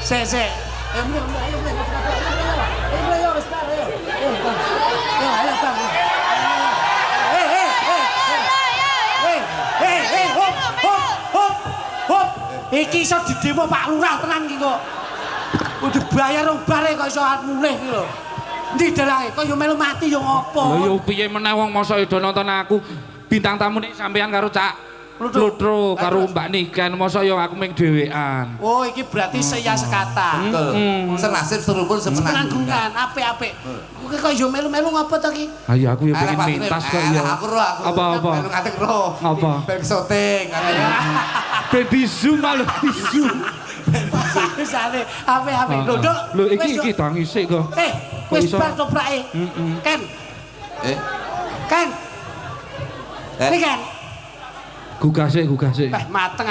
Sik. Ayo wis bar ayo. Ayo Bang. Hop. Iki iso didemo Pak Lurah tenan iki kok. Kudu bayar wong bare kok iso mulih iki lho. Endi dalange kok yo melu mati yo ngopo? Lha yo piye meneh wong mosok do nonton aku bintang tamu nek sampean karo Cak Plutro karo Mbak Niken mosok yo aku ming dhewean. Oh iki berarti seya sekata. Betul. Senasib serupun semenanggungan apik-apik. Kok yo melu-melu ngopo to ki? Ayo aku yo pengen mintas kok ya. Aku apa? Melu ngatek roh. Apa? Ben syuting katanya. Ben bisu malu bisu. Misale apik-apik. Lho, Dok. Lho iki tangisik kok. Wis bar toprake. Ken. Ken. Ini kan gugah sik. mateng